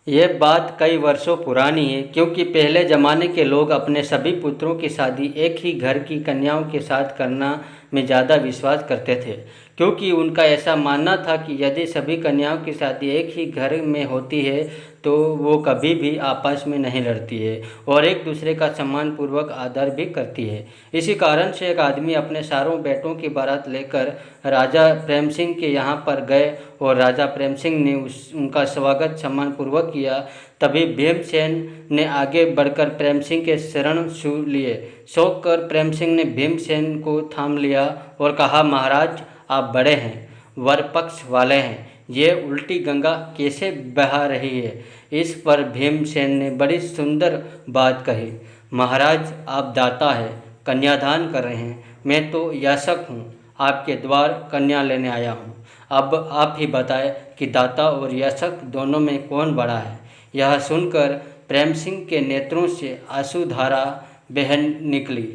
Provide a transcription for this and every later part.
ये बात कई वर्षों पुरानी है, क्योंकि पहले ज़माने के लोग अपने सभी पुत्रों की शादी एक ही घर की कन्याओं के साथ करना में ज़्यादा विश्वास करते थे, क्योंकि उनका ऐसा मानना था कि यदि सभी कन्याओं की शादी एक ही घर में होती है तो वो कभी भी आपस में नहीं लड़ती है और एक दूसरे का सम्मानपूर्वक आदर भी करती है। इसी कारण से एक आदमी अपने सारों बेटों की बारात लेकर राजा प्रेम सिंह के यहाँ पर गए और राजा प्रेम सिंह ने उनका स्वागत सम्मानपूर्वक किया। तभी भीमसेन ने आगे बढ़कर प्रेम सिंह के शरण छू लिए। शौक कर प्रेम सिंह ने भीमसेन को थाम लिया और कहा, महाराज आप बड़े हैं, वर पक्ष वाले हैं, ये उल्टी गंगा कैसे बहा रही है। इस पर भीमसेन ने बड़ी सुंदर बात कही, महाराज आप दाता है, कन्यादान कर रहे हैं, मैं तो याचक हूँ, आपके द्वार कन्या लेने आया हूँ। अब आप ही बताएं कि दाता और याचक दोनों में कौन बड़ा है। यह सुनकर प्रेम सिंह के नेत्रों से आंसुधारा बहन निकली।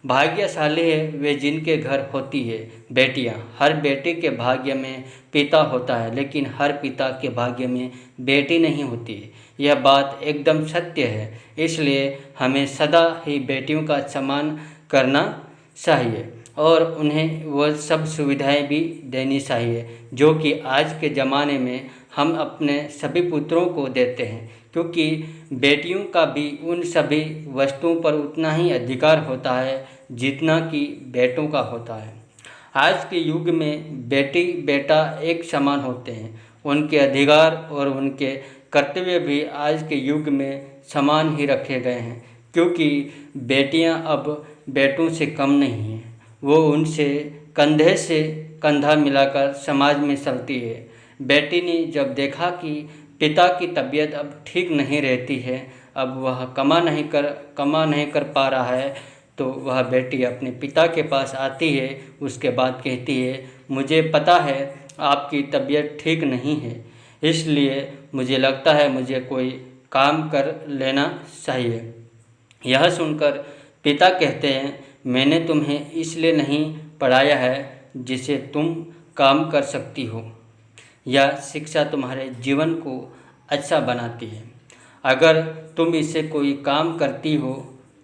भाग्यशाली है वे जिनके घर होती है बेटियां। हर बेटे के भाग्य में पिता होता है, लेकिन हर पिता के भाग्य में बेटी नहीं होती है। यह बात एकदम सत्य है, इसलिए हमें सदा ही बेटियों का सम्मान करना चाहिए और उन्हें वह सब सुविधाएं भी देनी चाहिए जो कि आज के ज़माने में हम अपने सभी पुत्रों को देते हैं, क्योंकि बेटियों का भी उन सभी वस्तुओं पर उतना ही अधिकार होता है जितना कि बेटों का होता है। आज के युग में बेटी बेटा एक समान होते हैं, उनके अधिकार और उनके कर्तव्य भी आज के युग में समान ही रखे गए हैं, क्योंकि बेटियां अब बेटों से कम नहीं हैं। वो उनसे कंधे से कंधा मिलाकर समाज में चलती है। बेटी ने जब देखा कि पिता की तबीयत अब ठीक नहीं रहती है, अब वह कमा नहीं कर पा रहा है, तो वह बेटी अपने पिता के पास आती है। उसके बाद कहती है, मुझे पता है आपकी तबीयत ठीक नहीं है, इसलिए मुझे लगता है मुझे कोई काम कर लेना चाहिए। यह सुनकर पिता कहते हैं, मैंने तुम्हें इसलिए नहीं पढ़ाया है जिसे तुम काम कर सकती हो। यह शिक्षा तुम्हारे जीवन को अच्छा बनाती है। अगर तुम इससे कोई काम करती हो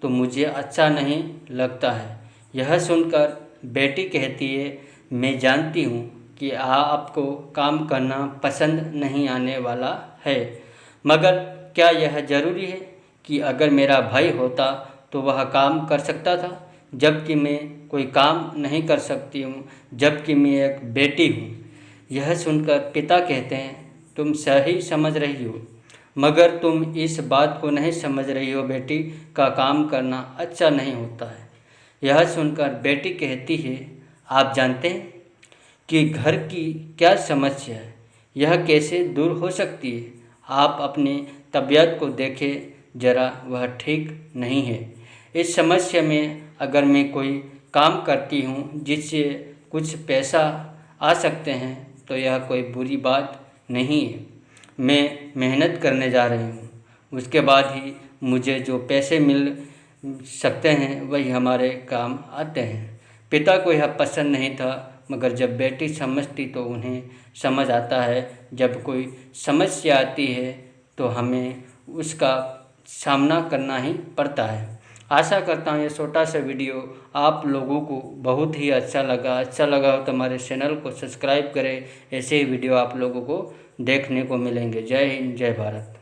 तो मुझे अच्छा नहीं लगता है। यह सुनकर बेटी कहती है, मैं जानती हूँ कि आपको काम करना पसंद नहीं आने वाला है, मगर क्या यह ज़रूरी है कि अगर मेरा भाई होता तो वह काम कर सकता था, जबकि मैं कोई काम नहीं कर सकती हूँ, जबकि मैं एक बेटी हूँ। यह सुनकर पिता कहते हैं, तुम सही समझ रही हो, मगर तुम इस बात को नहीं समझ रही हो बेटी का काम करना अच्छा नहीं होता है। यह सुनकर बेटी कहती है, आप जानते हैं कि घर की क्या समस्या है, यह कैसे दूर हो सकती है। आप अपनी तबीयत को देखें जरा, वह ठीक नहीं है। इस समस्या में अगर मैं कोई काम करती हूँ जिससे कुछ पैसा आ सकते हैं तो यह कोई बुरी बात नहीं है। मैं मेहनत करने जा रही हूँ, उसके बाद ही मुझे जो पैसे मिल सकते हैं वही हमारे काम आते हैं। पिता को यह पसंद नहीं था, मगर जब बेटी समझती तो उन्हें समझ आता है। जब कोई समस्या आती है तो हमें उसका सामना करना ही पड़ता है। आशा करता हूँ ये छोटा सा वीडियो आप लोगों को बहुत ही अच्छा लगा हो तो हमारे चैनल को सब्सक्राइब करें। ऐसे ही वीडियो आप लोगों को देखने को मिलेंगे। जय हिंद, जय भारत।